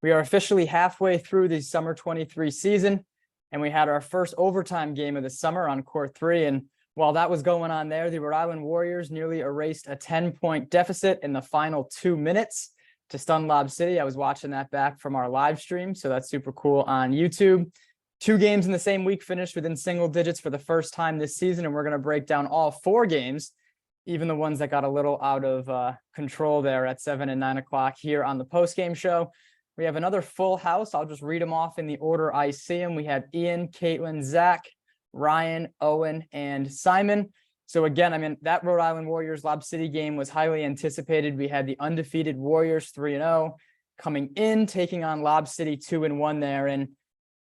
We are officially halfway through the summer 23 season, and we had our first overtime game of the summer on court 3. And while that was going on there, the Rhode Island Warriors nearly erased a 10-point deficit in the final 2 minutes to stun Lob City. I was watching that back from our live stream, so that's super cool on YouTube. 2 games in the same week finished within single digits for the first time this season, and we're going to break down all 4 games, even the ones that got a little out of control there at 7 and 9 o'clock here on the postgame show. We have another full house. I'll just read them off in the order I see them. We have Ian, Caitlin, Zach, Ryan, Owen, and Simon. So again, I mean, that Rhode Island Warriors Lob City game was highly anticipated. We had the undefeated Warriors 3-0 coming in, taking on Lob City 2-1 there. And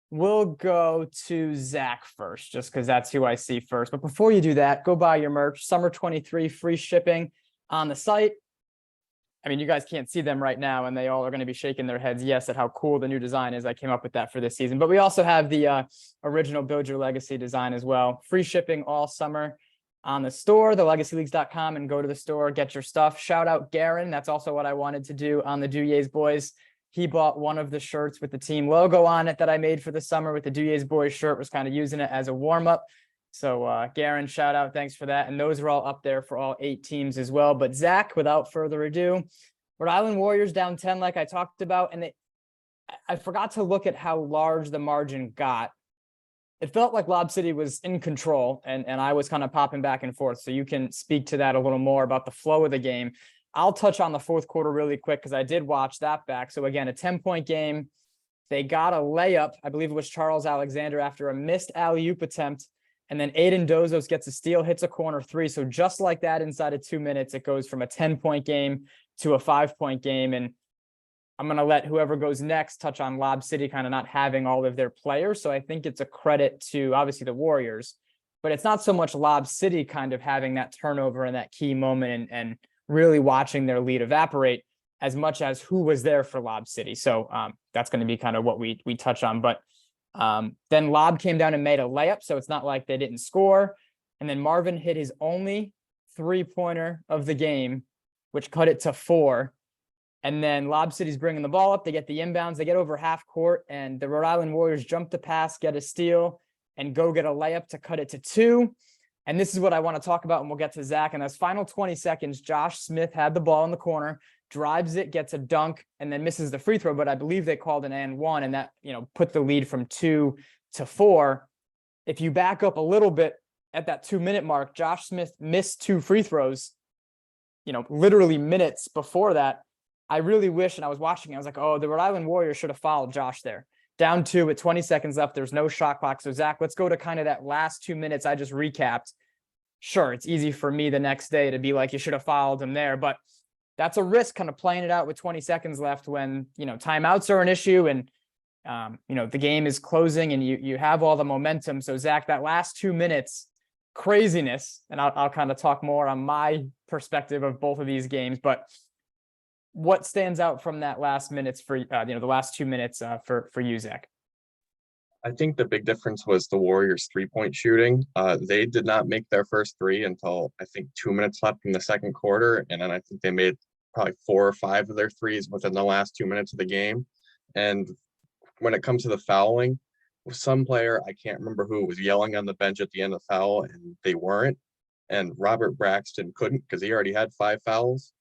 we'll go to Zach first, just because that's who I see first. But before you do that, go buy your merch. Summer 23 free shipping on the site. I mean, you guys can't see them right now, and they all are going to be shaking their heads, yes, at how cool the new design is. I came up with that for this season. But we also have the original Build Your Legacy design as well. Free shipping all summer on the store, thelegacyleagues.com, and go to the store, get your stuff. Shout out Garen. That's also what I wanted to do on the Duje's Boys. He bought one of the shirts with the team logo on it that I made for the summer with the Duje's Boys shirt, was kind of using it as a warm-up. So Garen, shout out, thanks for that. And those are all up there for all 8 teams as well. But Zach, without further ado, Rhode Island Warriors down 10, like I talked about, and I forgot to look at how large the margin got. It felt like Lob City was in control, and I was kind of popping back and forth. So you can speak to that a little more about the flow of the game. I'll touch on the fourth quarter really quick because I did watch that back. So again, a 10-point game. They got a layup. I believe it was Charles Alexander after a missed alley-oop attempt. And then Aiden Dozos gets a steal, hits a corner 3. So just like that, inside of 2 minutes, it goes from a 10-point game to a 5-point game. And I'm going to let whoever goes next touch on Lob City kind of not having all of their players. So I think it's a credit to obviously the Warriors, but it's not so much Lob City kind of having that turnover in that key moment and really watching their lead evaporate as much as who was there for Lob City. So that's going to be kind of what we touch on. But then Lob came down and made a layup, so it's not like they didn't score. And then Marvin hit his only 3-pointer of the game, which cut it to 4. And then Lob City's bringing the ball up. They get the inbounds. They get over half court, and the Rhode Island Warriors jump the pass, get a steal, and go get a layup to cut it to 2. And this is what I want to talk about, and we'll get to Zach. In those final 20 seconds, Josh Smith had the ball in the corner, drives it, gets a dunk, and then misses the free throw. But I believe they called an and 1, and that, put the lead from 2 to 4. If you back up a little bit at that 2-minute mark, Josh Smith missed 2 free throws, literally minutes before that. I really wish, and I was watching, I was like, oh, the Rhode Island Warriors should have fouled Josh there. Down 2 with 20 seconds left. There's no shot clock. So Zach, let's go to kind of that last 2 minutes I just recapped. Sure, it's easy for me the next day to be like, you should have fouled him there, but that's a risk kind of playing it out with 20 seconds left when, timeouts are an issue and, the game is closing and you have all the momentum. So Zach, that last 2 minutes, craziness, and I'll kind of talk more on my perspective of both of these games, but what stands out from that last minutes for, the last 2 minutes for you, Zach? I think the big difference was the Warriors' 3-point shooting. They did not make their first 3 until I think 2 minutes left in the second quarter. And then I think they made probably 4 or 5 of their 3s within the last 2 minutes of the game. And when it comes to the fouling, some player, I can't remember who, was yelling on the bench at the end of the foul, and they weren't. And Robert Braxton couldn't because he already had 5 fouls.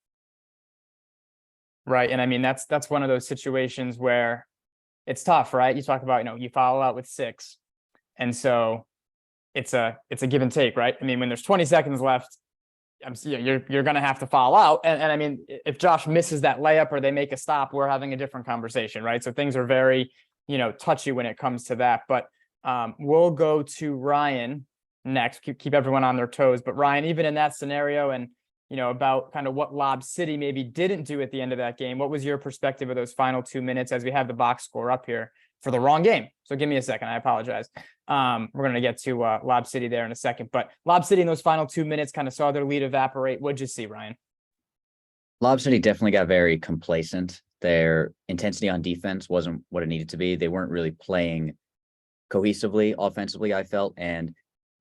Right. And I mean, that's one of those situations where it's tough, right? You talk about, you foul out with 6. And so it's a give and take, right? I mean, when there's 20 seconds left, you're going to have to foul out. And I mean, if Josh misses that layup or they make a stop, we're having a different conversation, right? So things are very, touchy when it comes to that. But we'll go to Ryan next, keep everyone on their toes. But Ryan, even in that scenario and, about kind of what Lob City maybe didn't do at the end of that game, what was your perspective of those final 2 minutes as we have the box score up here for the wrong game? So give me a second. I apologize. We're going to get to Lob City there in a second, but Lob City in those final 2 minutes kind of saw their lead evaporate. What'd you see, Ryan? Lob City definitely got very complacent. Their intensity on defense wasn't what it needed to be. They weren't really playing cohesively offensively, I felt. And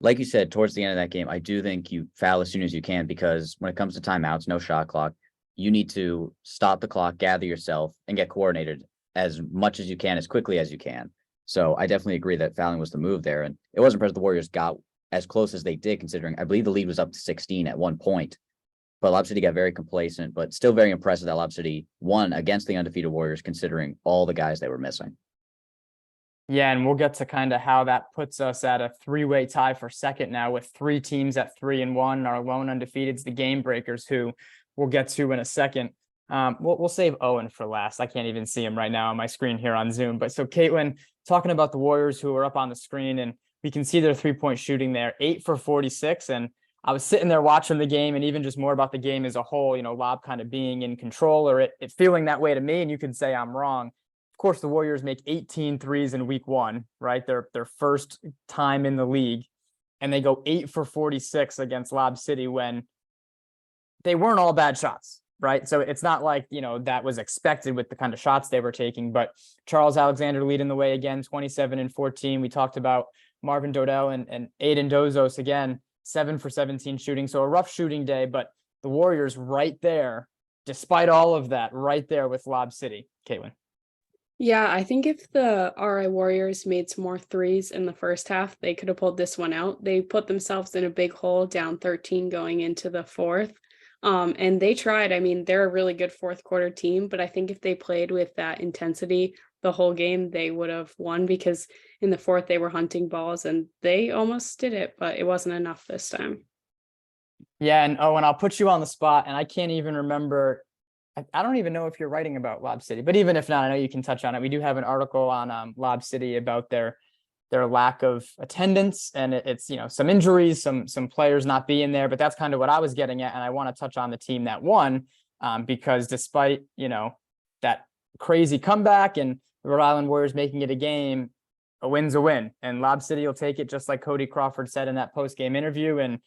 like you said, towards the end of that game, I do think you foul as soon as you can, because when it comes to timeouts, no shot clock, you need to stop the clock, gather yourself, and get coordinated as much as you can, as quickly as you can. So I definitely agree that fouling was the move there. And it wasn't because the Warriors got as close as they did, considering I believe the lead was up to 16 at one point. But Lob City got very complacent, but still very impressive that Lob City won against the undefeated Warriors, considering all the guys they were missing. Yeah, and we'll get to kind of how that puts us at a three-way tie for second now, with three teams at 3-1. Our lone undefeated is the Game Breakers, who we'll get to in a second. We'll save Owen for last. I can't even see him right now on my screen here on Zoom. But so Caitlin, talking about the Warriors who are up on the screen, and we can see their 3-point shooting there, 8 for 46. And I was sitting there watching the game, and even just more about the game as a whole, you know, Lob kind of being in control, or it feeling that way to me. And you could say I'm wrong. Of course, the Warriors make 18 threes in week one, right? Their first time in the league. And they go 8 for 46 against Lob City when they weren't all bad shots, right? So it's not like, you know, that was expected with the kind of shots they were taking. But Charles Alexander leading the way again, 27 and 14. We talked about Marvin Dodell and Aiden Dozos again, 7 for 17 shooting. So a rough shooting day, but the Warriors right there, despite all of that, right there with Lob City. Caitlin. Yeah, I think if the RI Warriors made some more threes in the first half, they could have pulled this one out. They put themselves in a big hole, down 13 going into the fourth. And they tried. I mean, they're a really good fourth quarter team, but I think if they played with that intensity the whole game, they would have won, because in the fourth they were hunting balls and they almost did it, but it wasn't enough this time. Yeah, and Owen, I'll put you on the spot, and I can't even remember. I don't even know if you're writing about Lob City, but even if not, I know you can touch on it. We do have an article on Lob City about their lack of attendance, and it's, you know, some injuries, some players not being there, but that's kind of what I was getting at. And I want to touch on the team that won, because despite, you know, that crazy comeback and the Rhode Island Warriors making it a game, a win's a win, and Lob City will take it, just like Cody Crawford said in that post-game interview. And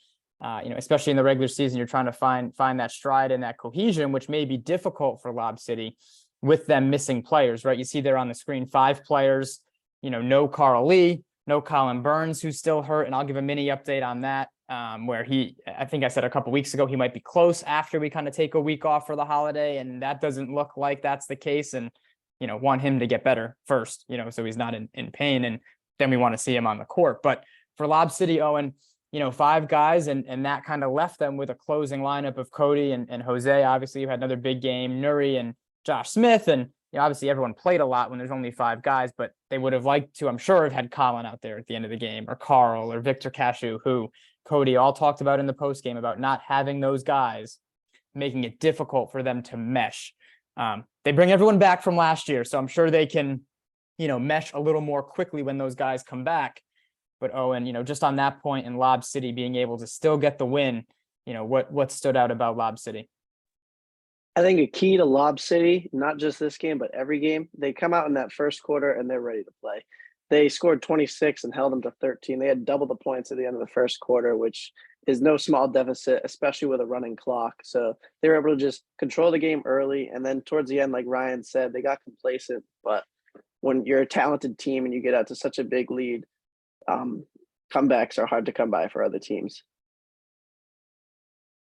you know, especially in the regular season, you're trying to find that stride and that cohesion, which may be difficult for Lob City with them missing players, right? You see there on the screen, 5 players, you know, no Carl Lee, no Colin Burns, who's still hurt. And I'll give a mini update on that, where I think I said a couple weeks ago, he might be close after we kind of take a week off for the holiday. And that doesn't look like that's the case. And, you know, want him to get better first, you know, so he's not in pain. And then we want to see him on the court. But for Lob City, Owen, you know, 5 guys, and that kind of left them with a closing lineup of Cody and Jose. Obviously, you had another big game, Nuri and Josh Smith. And, you know, obviously everyone played a lot when there's only 5 guys, but they would have liked to, I'm sure, have had Colin out there at the end of the game, or Carl, or Victor Cashew, who Cody all talked about in the post game about not having those guys, making it difficult for them to mesh. They bring everyone back from last year, so I'm sure they can, you know, mesh a little more quickly when those guys come back. But Owen, you know, just on that point, in Lob City being able to still get the win, you know, what stood out about Lob City? I think a key to Lob City, not just this game, but every game, they come out in that first quarter and they're ready to play. They scored 26 and held them to 13. They had double the points at the end of the first quarter, which is no small deficit, especially with a running clock. So they were able to just control the game early. And then towards the end, like Ryan said, they got complacent. But when you're a talented team and you get out to such a big lead, comebacks are hard to come by for other teams.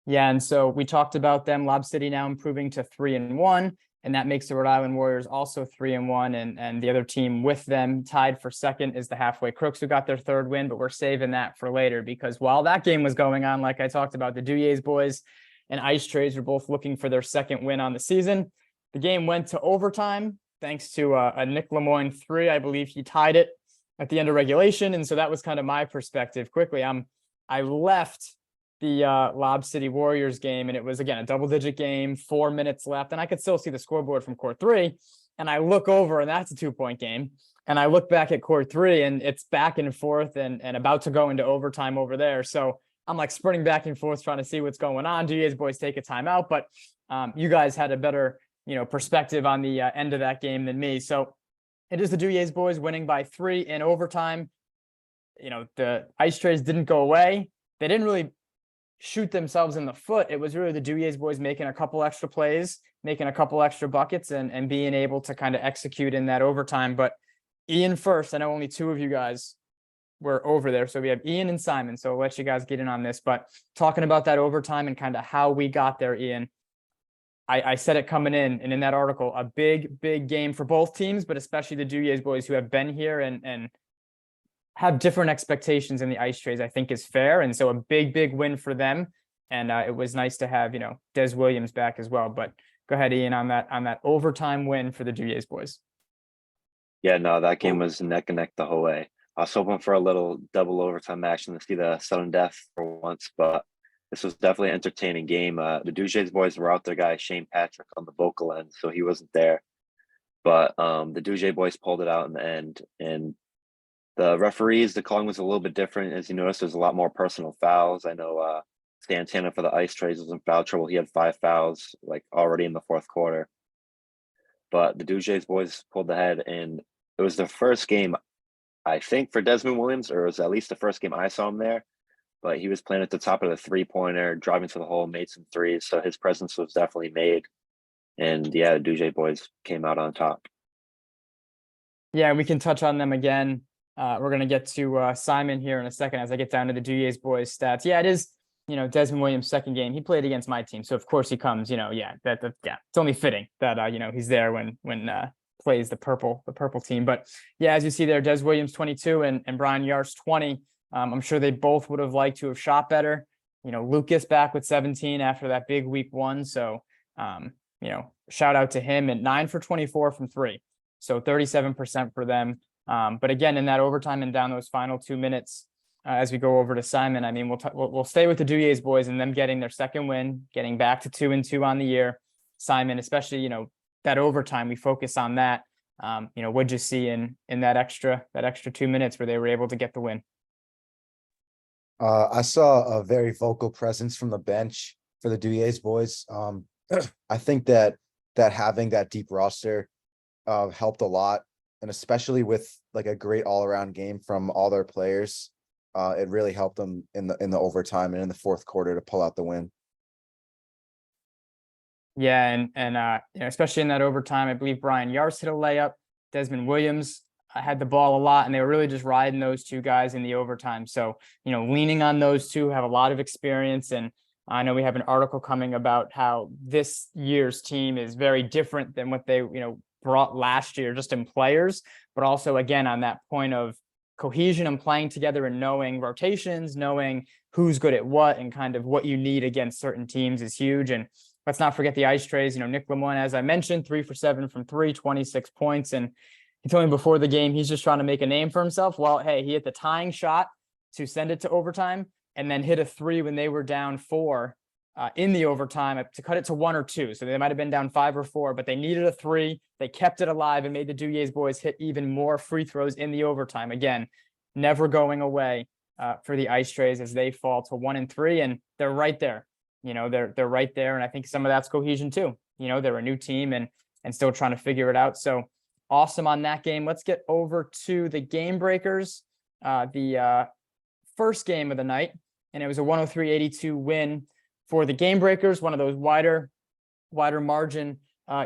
Yeah, and so we talked about them. Lob City now improving to 3-1, and that makes the Rhode Island Warriors also 3-1, and the other team with them tied for second is the halfway Crooks, who got their 3rd win, but we're saving that for later, because while that game was going on, like I talked about, the Duje's boys and Ice Trays were both looking for their 2nd win on the season. The game went to overtime thanks to a Nick Lemoyne 3. I believe he tied it at the end of regulation. And so that was kind of my perspective. Quickly, I left the Lob City Warriors game, and it was, again, a double-digit game, 4 minutes left, and I could still see the scoreboard from court 3. And I look over, and that's a 2-point game. And I look back at court 3, and it's back and forth and about to go into overtime over there. So I'm like sprinting back and forth trying to see what's going on. DA's boys take a timeout, but you guys had a better, you know, perspective on the end of that game than me. So it is the Duje's boys winning by 3 in overtime. You know, the Ice Trays didn't go away. They didn't really shoot themselves in the foot. It was really the Duje's boys making a couple extra plays, making a couple extra buckets, and being able to kind of execute in that overtime. But Ian first, I know only 2 of you guys were over there. So we have Ian and Simon. So I'll let you guys get in on this. But talking about that overtime and kind of how we got there, Ian, I said it coming in, and in that article, a big game for both teams, but especially the Duje's boys who have been here and have different expectations in the ice trays, I think is fair. And so a big win for them. And it was nice to have, Des Williams back as well. But go ahead, Ian, on that overtime win for the Duje's boys. Yeah, no, that game was neck and neck the whole way. I was hoping for a little double overtime action to see the sudden death for once, but this was definitely an entertaining game. The Duje's boys were out their guy Shane Patrick on the vocal end, so he wasn't there. But the Duje boys pulled it out in the end. And the referees, the calling was a little bit different. As you noticed, there's a lot more personal fouls. I know Santana for the ice trays was in foul trouble. He had 5 fouls like already in the fourth quarter. But the Duje's boys pulled ahead, and it was the first game, I think, for Desmond Williams, or it was at least the first game I saw him there. But he was playing at the top of the three-pointer, driving to the hole, made some threes. So his presence was definitely made. And yeah, the Duje boys came out on top. Yeah, we can touch on them again. We're going to get to Simon here in a second as I get down to the Duje's boys stats. Yeah, it is, Desmond Williams' second game. He played against my team. So of course he comes, yeah, it's only fitting that, he's there when plays the purple team. But yeah, as you see there, Des Williams 22 and Brian Yarst 20. I'm sure they both would have liked to have shot better. Lucas back with 17 after that big week 1. So, shout out to him, and 9 for 24 from 3. So 37% for them. But again, in that overtime and down those final 2 minutes, as we go over to Simon, I mean, we'll stay with the Duje's boys and them getting their second win, getting back to 2-2 on the year. Simon, especially, that overtime, we focus on that. What'd you see in that extra 2 minutes where they were able to get the win? I saw a very vocal presence from the bench for the Duje's boys. I think that having that deep roster helped a lot, and especially with like a great all-around game from all their players, it really helped them in the overtime and in the fourth quarter to pull out the win. Yeah, and especially in that overtime, I believe Brian Yarst hit a layup. Desmond Williams had the ball a lot, and they were really just riding those two guys in the overtime. So, leaning on those two, have a lot of experience. And I know we have an article coming about how this year's team is very different than what they, brought last year, just in players, but also, again, on that point of cohesion and playing together and knowing rotations, knowing who's good at what, and kind of what you need against certain teams is huge. And let's not forget the ice trays. Nick Lemon, as I mentioned, 3 for 7 from 3, 26 points. And he told me before the game, he's just trying to make a name for himself. Well, hey, he hit the tying shot to send it to overtime, and then hit a 3 when they were down 4 in the overtime to cut it to 1 or 2. So they might have been down 5 or 4, but they needed a 3. They kept it alive and made the Duje's boys hit even more free throws in the overtime. Again, never going away for the ice trays as they fall to 1 and 3, and they're right there. They're right there, and I think some of that's cohesion too. They're a new team and still trying to figure it out. So awesome on that game. Let's get over to the game breakers, the first game of the night, and it was a 103-82 win for the game breakers, one of those wider margin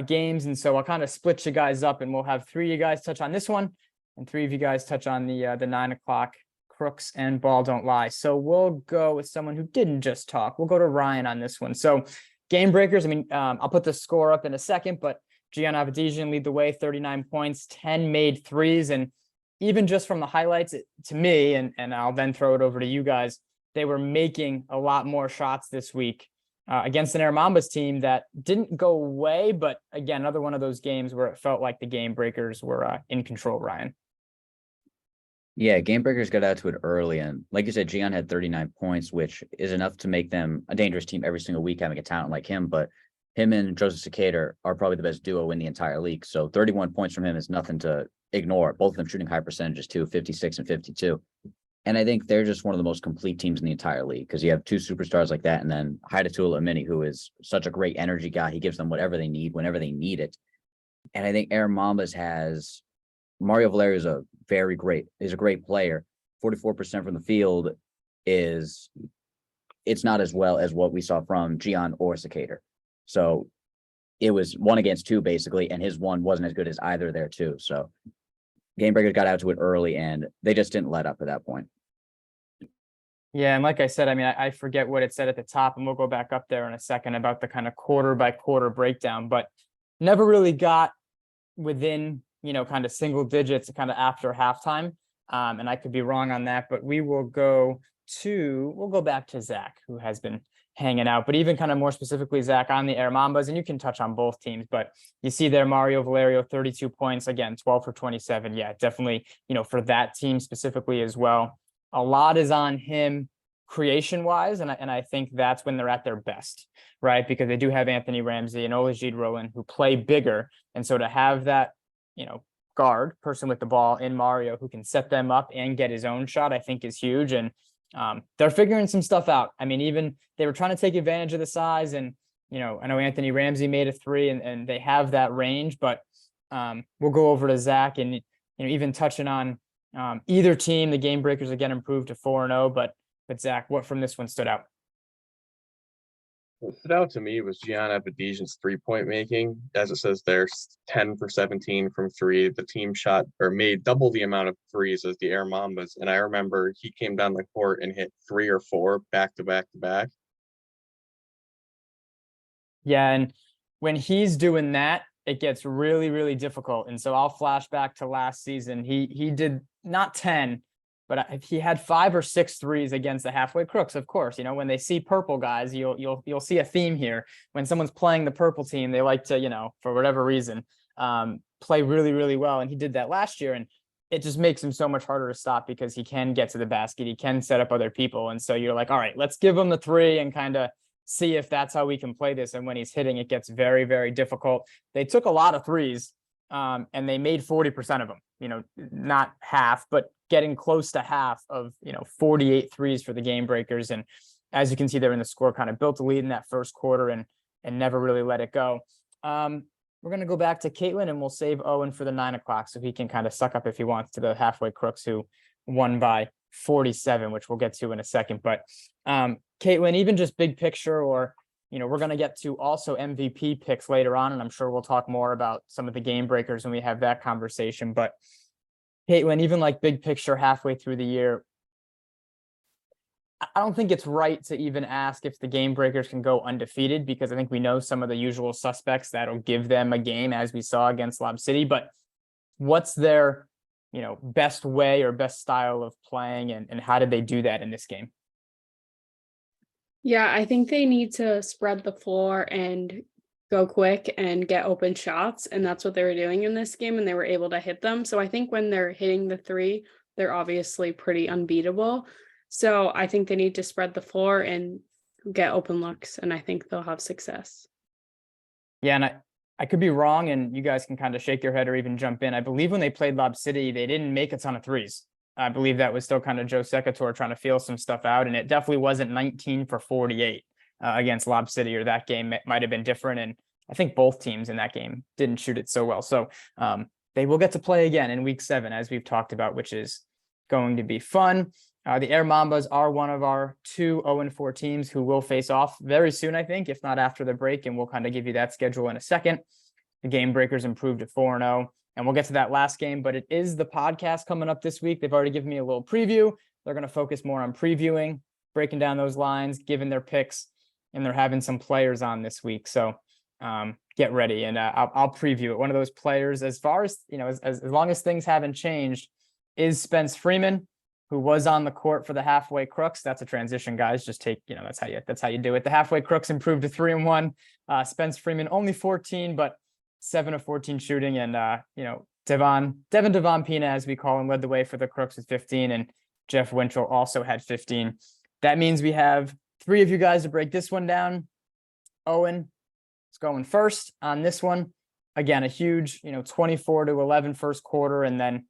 games. And so I'll kind of split you guys up, and we'll have 3 of you guys touch on this one and 3 of you guys touch on the 9 o'clock Crooks and Ball Don't Lie. So we'll go with someone who didn't just talk. We'll go to Ryan on this one. So game breakers, I'll put the score up in a second, but Gian Avedijan lead the way, 39 points, 10 made threes. And even just from the highlights to me, and I'll then throw it over to you guys, they were making a lot more shots this week against an Air Mambas team that didn't go away. But again, another one of those games where it felt like the game breakers were in control, Ryan. Yeah, game breakers got out to it early. And like you said, Gian had 39 points, which is enough to make them a dangerous team every single week, having a talent like him. But him and Joseph Cicada are probably the best duo in the entire league. So 31 points from him is nothing to ignore. Both of them shooting high percentages too, 56 and 52. And I think they're just one of the most complete teams in the entire league, because you have 2 superstars like that. And then Haidatula Amini, who is such a great energy guy. He gives them whatever they need, whenever they need it. And I think Air Mambas has Mario Valerio is a great player. 44% from the field it's not as well as what we saw from Gian or Cicada. So it was 1 against 2 basically, and his 1 wasn't as good as either there too. So game breakers got out to it early, and they just didn't let up at that point. Yeah, and like I said, I mean, I forget what it said at the top, and we'll go back up there in a second about the kind of quarter by quarter breakdown, but never really got within, kind of single digits kind of after halftime. And I could be wrong on that, but we'll go back to Zach, who has been hanging out, but even kind of more specifically, Zach, on the Air Mambas, and you can touch on both teams, but you see there, Mario Valerio, 32 points, again, 12 for 27. Yeah, definitely, for that team specifically as well. A lot is on him creation wise. And I think that's when they're at their best, right? Because they do have Anthony Ramsey and Olajide Roland who play bigger. And so to have that, guard person with the ball in Mario who can set them up and get his own shot, I think is huge. And they're figuring some stuff out. I mean, even they were trying to take advantage of the size, and I know Anthony Ramsey made a three, and they have that range, but we'll go over to Zach and even touching on either team. The game breakers again improved to 4-0, but Zach, what from this one stood out? What stood out to me was Gian Abadijan's 3-point making. As it says there, 10 for 17 from three. The team shot or made double the amount of threes as the Air Mambas. And I remember he came down the court and hit 3 or 4 back to back to back. Yeah, and when he's doing that, it gets really, really difficult. And so I'll flash back to last season. He did not 10, but he had 5 or 6 threes against the halfway Crooks. Of course, when they see purple guys, you'll see a theme here. When someone's playing the purple team, they like to, for whatever reason, play really, really well. And he did that last year, and it just makes him so much harder to stop because he can get to the basket. He can set up other people. And so you're like, all right, let's give him the 3 and kind of see if that's how we can play this. And when he's hitting, it gets very, very difficult. They took a lot of threes, and they made 40% of them, not half, but getting close to half of, 48 threes for the game breakers. And as you can see there in the score, kind of built a lead in that first quarter and never really let it go. We're going to go back to Caitlin, and we'll save Owen for the 9 o'clock so he can kind of suck up if he wants to the halfway Crooks who won by 47, which we'll get to in a second. But Caitlin, even just big picture, or we're going to get to also MVP picks later on, and I'm sure we'll talk more about some of the game breakers when we have that conversation. But Caitlin, even like big picture halfway through the year, I don't think it's right to even ask if the game breakers can go undefeated, because I think we know some of the usual suspects that'll give them a game, as we saw against Lob City. But what's their, best way or best style of playing, and how did they do that in this game? Yeah, I think they need to spread the floor and go quick and get open shots. And that's what they were doing in this game, and they were able to hit them. So I think when they're hitting the 3, they're obviously pretty unbeatable. So I think they need to spread the floor and get open looks, and I think they'll have success. Yeah, and I could be wrong, and you guys can kind of shake your head or even jump in. I believe when they played Lob City, they didn't make a ton of threes. I believe that was still kind of Joe Secator trying to feel some stuff out, and it definitely wasn't 19 for 48 against Lob City, or that game might have been different. And I think both teams in that game didn't shoot it so well. So they will get to play again in week 7, as we've talked about, which is going to be fun. The Air Mambas are one of our 2 0-4 teams who will face off very soon, I think, if not after the break, and we'll kind of give you that schedule in a second. The game breakers improved to 4-0. And we'll get to that last game, but it is the podcast coming up this week. They've already given me a little preview. They're going to focus more on previewing, breaking down those lines, giving their picks, and they're having some players on this week. So get ready, and I'll preview it. One of those players, as far as, as long as things haven't changed, is Spence Freeman, who was on the court for the halfway Crooks. That's a transition, guys. Just take, that's how you do it. The halfway Crooks improved to 3-1. Spence Freeman only 14, but 7 of 14 shooting, and Devin Pina, as we call him, led the way for the Crooks with 15, and Jeff Winchell also had 15. That means we have 3 of you guys to break this one down. Owen is going first on this one. Again, a huge, 24-11 first quarter, and then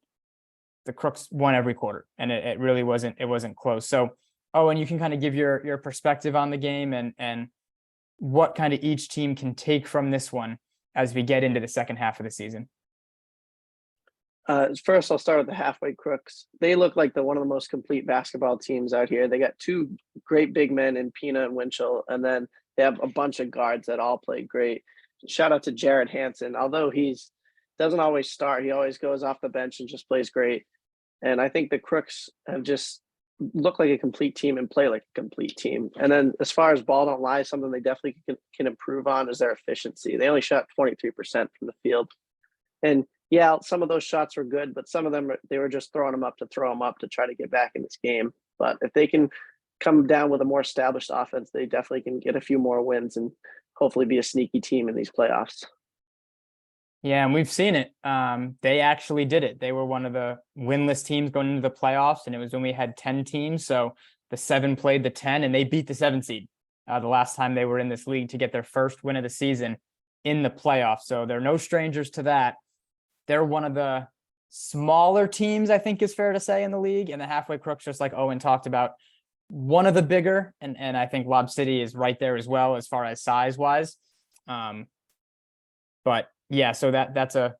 the Crooks won every quarter, and it really wasn't close. So Owen, you can kind of give your perspective on the game and what kind of each team can take from this one as we get into the second half of the season. First, I'll start with the halfway Crooks. They look like one of the most complete basketball teams out here. They got 2 great big men in Pina and Winchell, and then they have a bunch of guards that all play great. Shout out to Jared Hansen. Although doesn't always start, he always goes off the bench and just plays great. And I think the Crooks have just look like a complete team and play like a complete team. And then as far as ball don't lie, something they definitely can improve on is their efficiency. They only shot 23% from the field. And yeah, some of those shots were good, but some of them, they were just throwing them up to throw them up to try to get back in this game. But if they can come down with a more established offense, they definitely can get a few more wins and hopefully be a sneaky team in these playoffs. Yeah, and we've seen it. They actually did it. They were one of the winless teams going into the playoffs, and it was when we had 10 teams. So the 7 played the 10, and they beat the 7 seed the last time they were in this league to get their first win of the season in the playoffs. So they're no strangers to that. They're one of the smaller teams, I think is fair to say, in the league. And the halfway Crooks, just like Owen talked about, one of the bigger, and I think Lob City is right there as well as far as size wise. But yeah, so that's a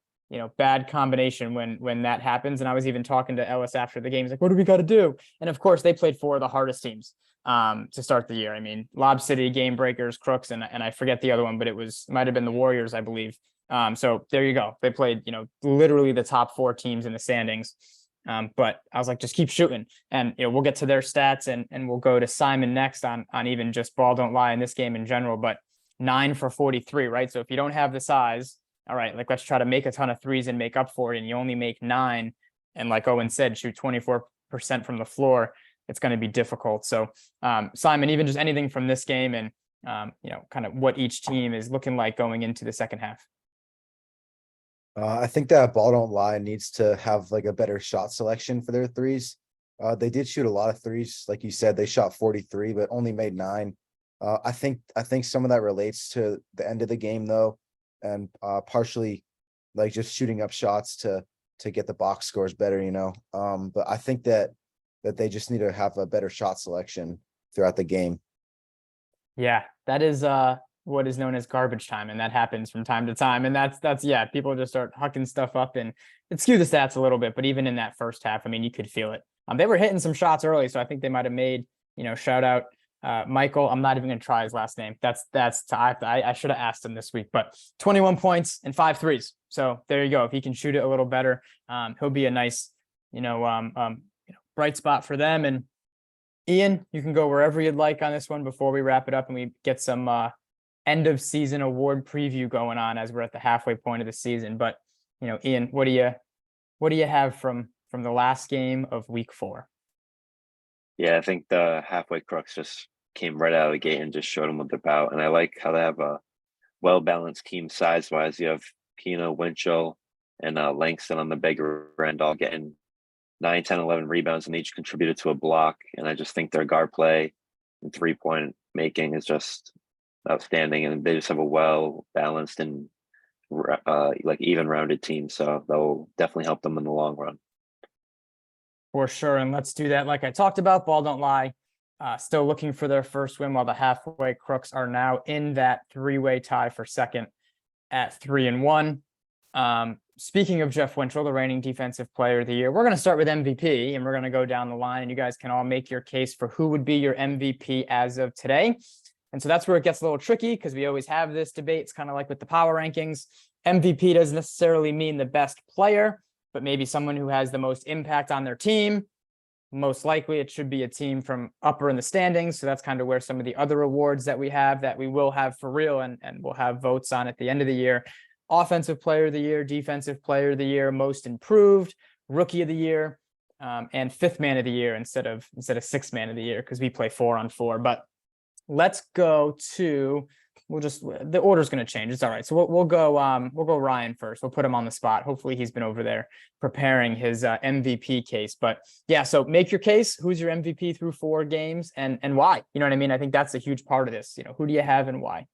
bad combination when that happens. And I was even talking to Ellis after the game. He's like, what do we got to do? And of course, they played 4 of the hardest teams to start the year. I mean, Lob City, Game Breakers, Crooks, and I forget the other one, but might have been the Warriors, I believe. So there you go. They played, literally the top 4 teams in the standings. But I was like, just keep shooting, and we'll get to their stats and we'll go to Simon next on even just ball don't lie in this game in general. But 9 for 43, right? So if you don't have the size, all right, like let's try to make a ton of threes and make up for it. And you only make 9, and like Owen said, shoot 24% from the floor. It's going to be difficult. So Simon, even just anything from this game and kind of what each team is looking like going into the second half. I think that ball don't lie needs to have like a better shot selection for their threes. They did shoot a lot of threes, like you said. They shot 43, but only made 9. I think some of that relates to the end of the game though, and partially like just shooting up shots to get the box scores better, But I think that they just need to have a better shot selection throughout the game. Yeah, that is what is known as garbage time, and that happens from time to time. And that's yeah, people just start hucking stuff up and it skew the stats a little bit. But even in that first half, I mean, you could feel it. They were hitting some shots early, so I think they might have made, shout out Michael. I'm not even going to try his last name. I should have asked him this week, but 21 points and 5 threes. So there you go. If he can shoot it a little better, he'll be a nice, bright spot for them. And Ian, you can go wherever you'd like on this one before we wrap it up and we get some end of season award preview going on as we're at the halfway point of the season. But Ian, what do you have from the last game of week 4? Yeah, I think the halfway Crooks just came right out of the gate and just showed them what they're about. And I like how they have a well-balanced team size-wise. You have Pino, Winchell, and Langston on the bigger end, all getting 9, 10, 11 rebounds, and each contributed to a block. And I just think their guard play and 3-point making is just outstanding. And they just have a well-balanced and like even-rounded team. So that will definitely help them in the long run. For sure. And let's do that. Like I talked about, ball don't lie. Still looking for their first win, while the halfway Crooks are now in that 3-way tie for second at 3-1. Speaking of Jeff Winchell, the reigning defensive player of the year, we're going to start with MVP and we're going to go down the line, and you guys can all make your case for who would be your MVP as of today. And so that's where it gets a little tricky, because we always have this debate. It's kind of like with the power rankings. MVP doesn't necessarily mean the best player, but maybe someone who has the most impact on their team. Most likely it should be a team from upper in the standings. So that's kind of where some of the other awards that we have, that we will have for real and we'll have votes on at the end of the year. Offensive player of the year, defensive player of the year, most improved, rookie of the year, and 5th man of the year instead of 6th man of the year, because we play 4-on-4. But let's go to, the order's going to change. It's all right. So we'll go Ryan first. We'll put him on the spot. Hopefully he's been over there preparing his MVP case. But yeah, so make your case. Who's your MVP through 4 games and why? You know what I mean? I think that's a huge part of this. Who do you have and why?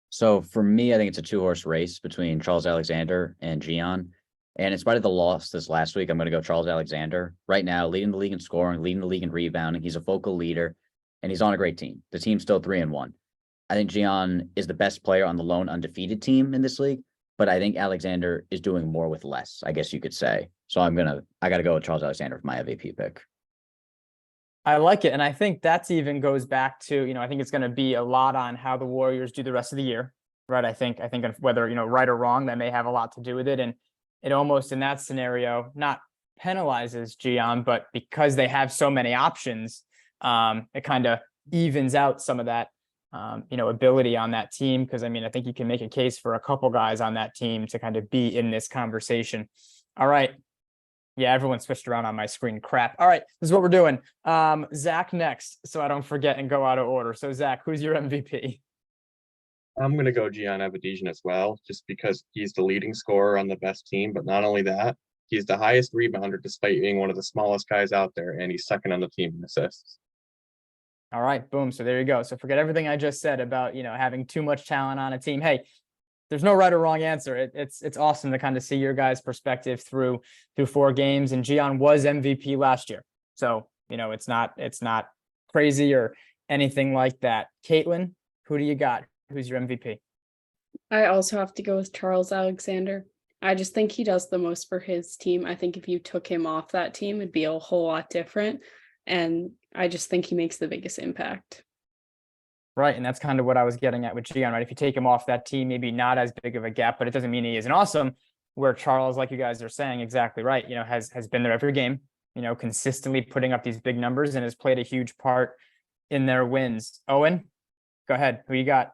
So for me, I think it's a 2-horse race between Charles Alexander and Gian. And in spite of the loss this last week, I'm going to go Charles Alexander. Right now, leading the league in scoring, leading the league in rebounding. He's a focal leader, and he's on a great team. The team's still 3-1. I think Gian is the best player on the lone undefeated team in this league, but I think Alexander is doing more with less, I guess you could say. So I got to go with Charles Alexander for my MVP pick. I like it. And I think that's even goes back to, I think it's going to be a lot on how the Warriors do the rest of the year, right? I think whether, right or wrong, that may have a lot to do with it. And it almost in that scenario, not penalizes Gian, but because they have so many options, it kind of evens out some of that, ability on that team. Because I mean, I think you can make a case for a couple guys on that team to kind of be in this conversation. All right. Yeah, everyone switched around on my screen. Crap. All right, this is what we're doing. Zach next, so I don't forget and go out of order. So Zach, who's your MVP? I'm going to go Gian Abidjan as well, just because he's the leading scorer on the best team. But not only that, he's the highest rebounder despite being one of the smallest guys out there, and he's second on the team in assists. All right, boom. So there you go. So forget everything I just said about, having too much talent on a team. Hey, there's no right or wrong answer. It's awesome to kind of see your guys' perspective through 4 games. And Gian was MVP last year, so it's not crazy or anything like that. Caitlin, who do you got? Who's your MVP? I also have to go with Charles Alexander. I just think he does the most for his team. I think if you took him off that team, it'd be a whole lot different. And I just think he makes the biggest impact. Right, and that's kind of what I was getting at with Gian, right? If you take him off that team, maybe not as big of a gap, but it doesn't mean he isn't awesome. Where Charles, like you guys are saying, exactly right, has been there every game, consistently putting up these big numbers and has played a huge part in their wins. Owen, go ahead. Who you got?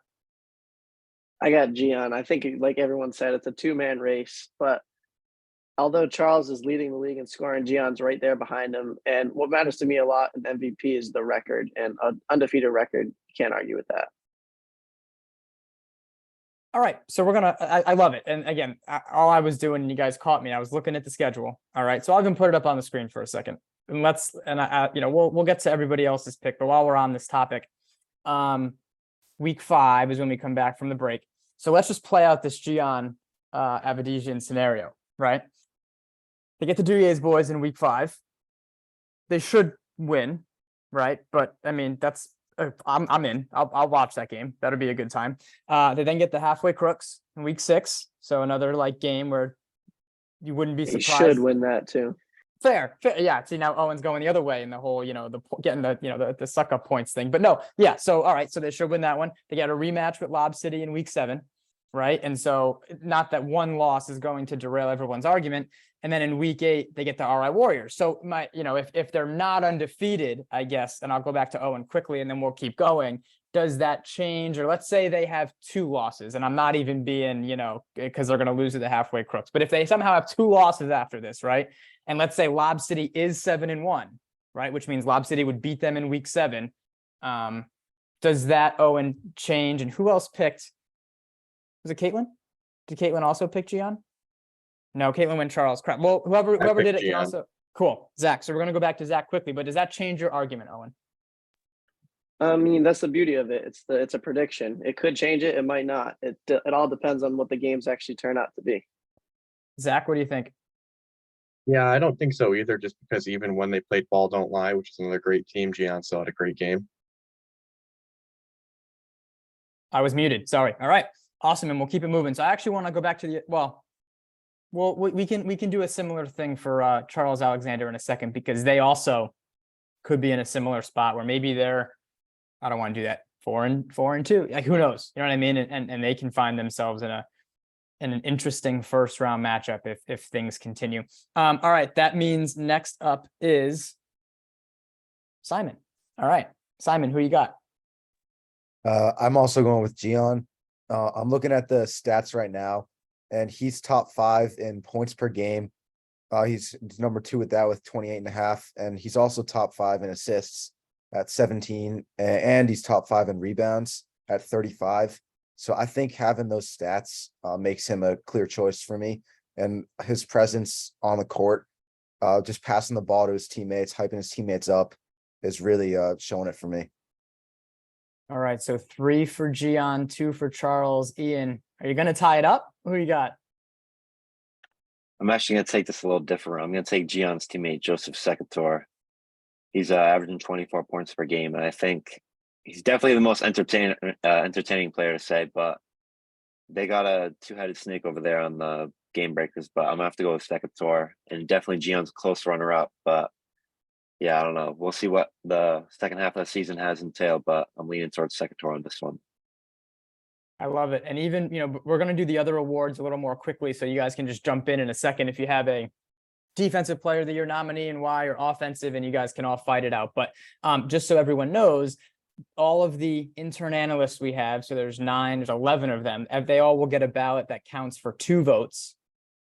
I got Gian. I think, like everyone said, it's a 2-man race. But although Charles is leading the league in scoring, Gian's right there behind him. And what matters to me a lot in MVP is the record, and an undefeated record. You can't argue with that. All right, so I love it. And again, all I was doing, you guys caught me, I was looking at the schedule. All right, so I'll even put it up on the screen for a second. And we'll get to everybody else's pick. But while we're on this topic, week 5 is when we come back from the break. So let's just play out this Gian Abidjan scenario, right? They get the Duje's boys in week 5. They should win, right? But I mean, that's I'm in. I'll watch that game. That'll be a good time. They then get the halfway Crooks in week 6. So another game where you wouldn't be surprised. He should win that too. Fair. Yeah. See, now Owen's going the other way in the whole, getting the suck up points thing. But no, yeah. So all right. So they should win that one. They got a rematch with Lob City in week 7, right? And so not that one loss is going to derail everyone's argument. And then in week 8, they get the RI Warriors. So if they're not undefeated, I guess, and I'll go back to Owen quickly and then we'll keep going. Does that change? Or let's say they have 2 losses, and I'm not even being, because they're going to lose to the halfway Crooks. But if they somehow have 2 losses after this, right? And let's say Lob City is 7-1, right? Which means Lob City would beat them in week 7. Does that, Owen, change? And who else picked? Was it Caitlin? Did Caitlin also pick Gian? No, Caitlin went Charles. Crap. Well, whoever did it can also. Cool. Zach. So we're going to go back to Zach quickly, but does that change your argument, Owen? I mean, that's the beauty of it. It's a prediction. It could change it. It might not. It all depends on what the games actually turn out to be. Zach, what do you think? Yeah, I don't think so either, just because even when they played Ball Don't Lie, which is another great team, Gian still had a great game. I was muted. Sorry. All right. Awesome. And we'll keep it moving. So I actually want to go back to we can do a similar thing for Charles Alexander in a second, because they also could be in a similar spot where maybe they're, I don't want to do that, 4-2. Like, who knows? You know what I mean? And they can find themselves in an interesting first round matchup if things continue. All right. That means next up is Simon. All right. Simon, who you got? I'm also going with Gian. I'm looking at the stats right now, and he's top 5 in points per game. He's number 2 with that with 28.5, and he's also top 5 in assists at 17, and he's top 5 in rebounds at 35. So I think having those stats makes him a clear choice for me, and his presence on the court, just passing the ball to his teammates, hyping his teammates up, is really showing it for me. All right. So 3 for Gian, 2 for Charles. Ian, are you going to tie it up? Who you got? I'm actually going to take this a little different. I'm going to take Gian's teammate, Joseph Secator. He's averaging 24 points per game, and I think he's definitely the most entertaining player to say, but they got a 2-headed snake over there on the game breakers, but I'm going to have to go with Secator, and definitely Gian's close runner-up, but yeah, I don't know. We'll see what the second half of the season has entailed, but I'm leaning towards Secator on this one. I love it. And even, we're going to do the other awards a little more quickly, so you guys can just jump in a second if you have a defensive player of the year nominee and why, or offensive, and you guys can all fight it out. But just so everyone knows, all of the intern analysts we have, so there's 11 of them, they all will get a ballot that counts for 2 votes,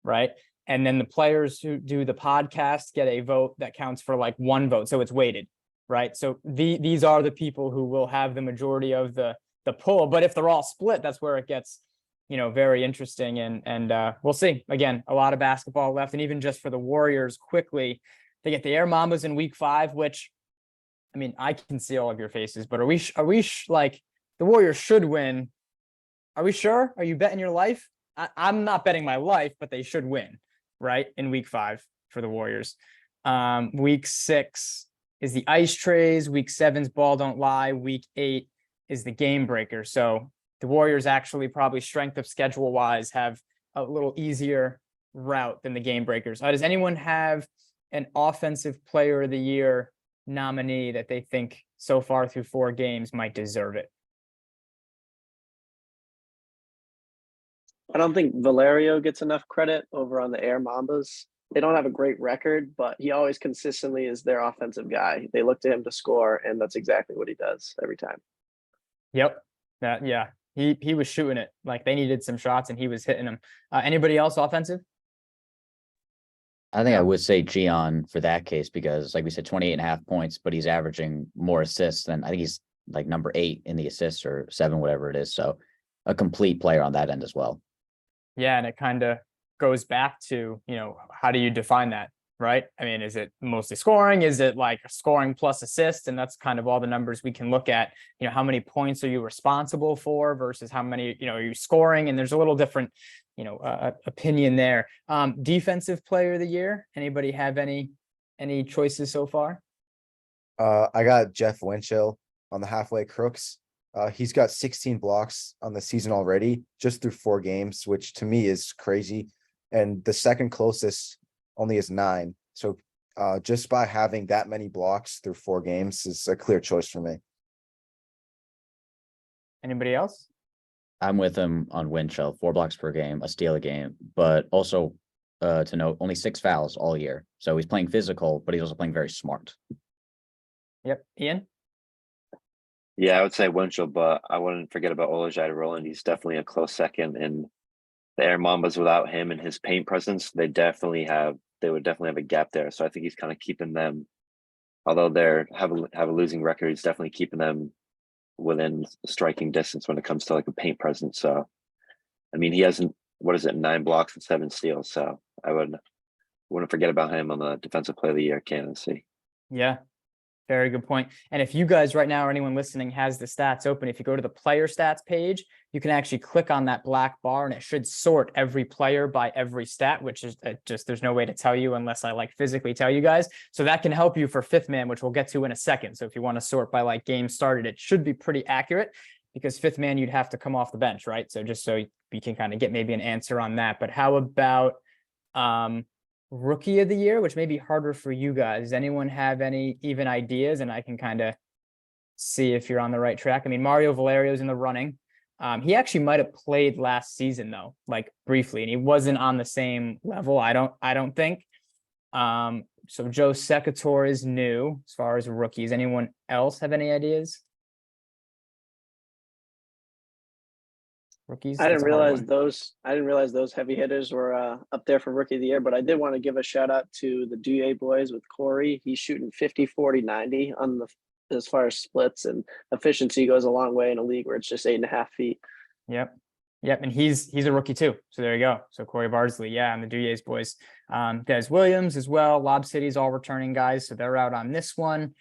right? And then the players who do the podcast get a vote that counts for like 1 vote. So it's weighted, right? So these are the people who will have the majority of the poll. But if they're all split, that's where it gets, very interesting. And we'll see. Again, a lot of basketball left. And even just for the Warriors quickly, they get the Air Mambas in week 5, which, I mean, I can see all of your faces, but are we like the Warriors should win? Are we sure? Are you betting your life? I'm not betting my life, but they should win, right? In week 5 for the Warriors. Week 6 is the ice trays. Week 7's ball don't lie. Week 8 is the game breaker. So the Warriors actually probably strength of schedule wise have a little easier route than the game breakers. Does anyone have an offensive player of the year nominee that they think so far through 4 games might deserve it? I don't think Valerio gets enough credit over on the Air Mambas. They don't have a great record, but he always consistently is their offensive guy. They look to him to score, and that's exactly what he does every time. Yep. Yeah. He was shooting it. Like they needed some shots and he was hitting them. Anybody else offensive? I think I would say Gian for that case, because like we said, 28.5 points, but he's averaging more assists than, I think he's like number 8 in the assists or 7, whatever it is. So a complete player on that end as well. Yeah. And it kind of goes back to, how do you define that? Right. I mean, is it mostly scoring? Is it like scoring plus assist? And that's kind of all the numbers we can look at. How many points are you responsible for versus how many, are you scoring? And there's a little different, opinion there. Defensive player of the year. Anybody have any choices so far? I got Jeff Winchell on the halfway Crooks. He's got 16 blocks on the season already, just through 4 games, which to me is crazy. And the second closest only is 9. So just by having that many blocks through 4 games is a clear choice for me. Anybody else? I'm with him on Winchell, 4 blocks per game, a steal a game, but also to note, only 6 fouls all year. So he's playing physical, but he's also playing very smart. Yep. Ian? Yeah, I would say Winchell, but I wouldn't forget about Olajide Roland. He's definitely a close second. And the Air Mambas, without him and his paint presence, they would definitely have a gap there. So I think he's kind of keeping them, although they have a losing record, he's definitely keeping them within striking distance when it comes to like a paint presence. So I mean, he hasn't, 9 blocks and 7 steals. So I wouldn't forget about him on the defensive player of the year candidacy. Yeah. Very good point. And if you guys right now or anyone listening has the stats open, if you go to the player stats page, you can actually click on that black bar and it should sort every player by every stat, which is just, there's no way to tell you unless I like physically tell you guys. So that can help you for 5th man, which we'll get to in a second. So if you want to sort by like game started, it should be pretty accurate, because 5th man, you'd have to come off the bench, right? So just so we can kind of get maybe an answer on that. But how about rookie of the year, which may be harder for you guys? Does anyone have any even ideas? And I can kind of see if you're on the right track. I mean, Mario Valerio's in the running. He actually might have played last season though, like briefly, and he wasn't on the same level. I don't think. So Joe Secatore is new as far as rookies. Anyone else have any ideas? Rookies? I That's didn't a hard realize one. those heavy hitters were up there for rookie of the year, but I did want to give a shout out to the Duje boys with Corey. He's shooting 50, 40, 90 on as far as splits, and efficiency goes a long way in a league where it's just 8.5 feet. Yep. And he's a rookie too. So there you go. So Corey Bardsley, and the Duye's boys. Des Williams as well. Lob City's all returning guys, so they're out on this one.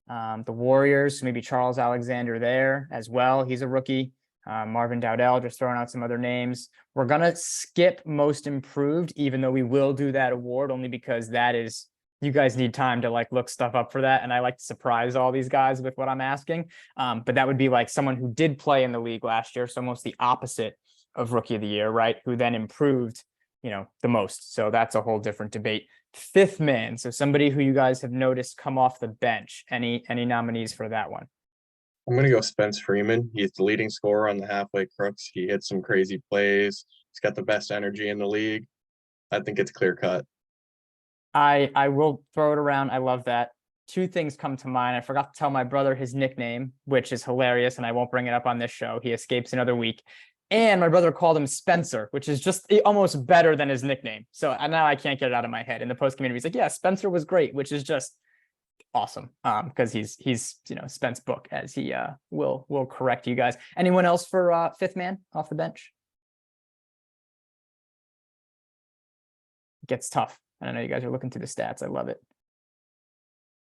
The Warriors, maybe Charles Alexander there as well. He's a rookie. Marvin Dowdell, just throwing out some other names. We're going to skip most improved, even though we will do that award, only because that is, you guys need time to like look stuff up for that. And I like to surprise all these guys with what I'm asking. But that would be like someone who did play in the league last year. So almost the opposite of rookie of the year, right? Who then improved, the most. So that's a whole different debate. 5th man. So somebody who you guys have noticed come off the bench. Any nominees for that one? I'm going to go Spence Freeman. He's the leading scorer on the halfway Crooks. He hits some crazy plays. He's got the best energy in the league. I think it's clear cut. I will throw it around. I love that. Two things come to mind. I forgot to tell my brother his nickname, which is hilarious, and I won't bring it up on this show. He escapes another week. And my brother called him Spencer, which is just almost better than his nickname. So now I can't get it out of my head. In the post community, he's like, yeah, Spencer was great, which is just awesome. Because he's Spence book, as he will correct you guys. Anyone else for fifth man off the bench? It gets tough. I know you guys are looking through the stats. I love it.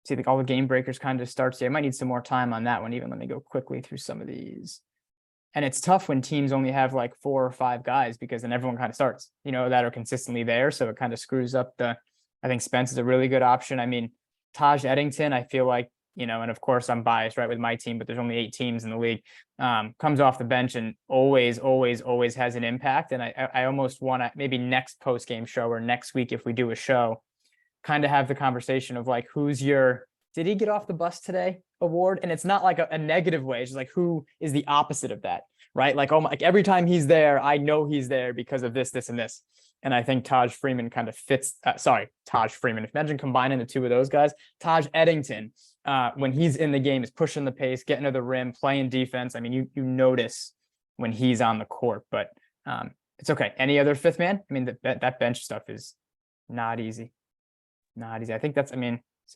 See, like all the game breakers kind of starts here. I might need some more time on that one. Even let me go quickly through some of these. And it's tough when teams only have like 4 or 5 guys, because then everyone kind of starts, that are consistently there. So it kind of screws up I think Spence is a really good option. I mean, Taj Eddington, I feel like, and of course I'm biased, right, with my team, but there's only 8 teams in the league, comes off the bench and always has an impact. And I almost want to, maybe next post game show or next week, if we do a show, kind of have the conversation of like, who's your, did he get off the bus today award? And it's not like a negative way. It's just like, who is the opposite of that, right? Like, oh my, like every time he's there, I know he's there because of this, this, and this. And I think Taj Freeman kind of fits, Taj Freeman. Imagine combining the two of those guys. Taj Eddington, when he's in the game, is pushing the pace, getting to the rim, playing defense. I mean, you notice when he's on the court, but it's okay. Any other fifth man? I mean, that bench stuff is not easy. Not easy. I think that's,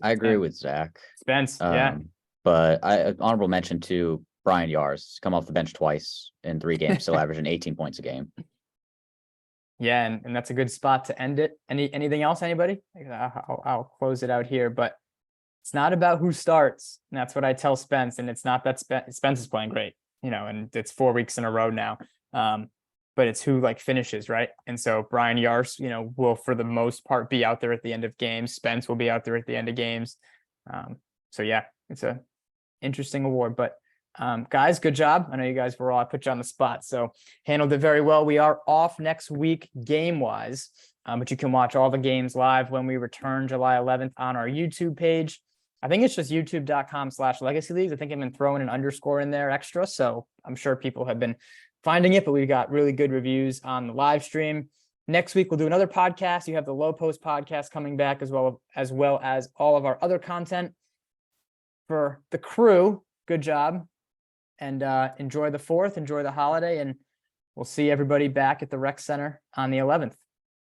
I agree with Zach. Spence, yeah. But honorable mention to Brian Yars, come off the bench twice in 3 games, still averaging 18 points a game. Yeah, and that's a good spot to end it. Anything else, anybody? I'll close it out here, but it's not about who starts. And that's what I tell Spence. And it's not that Spence is playing great, and it's 4 weeks in a row now. But it's who like finishes, right? And so Brian Yars, will for the most part be out there at the end of games. Spence will be out there at the end of games. So yeah, it's a interesting award, but guys, good job. I know you guys were all, I put you on the spot, so handled it very well. We are off next week game wise, but you can watch all the games live when we return July 11th on our YouTube page. I think it's just youtube.com/legacy leagues. I think I've been throwing an underscore in there extra, so I'm sure people have been finding it, but we've got really good reviews on the live stream. Next week, we'll do another podcast. You have the Low Post podcast coming back, as well as all of our other content. For the crew, good job, and enjoy the 4th, enjoy the holiday, and we'll see everybody back at the rec center on the 11th.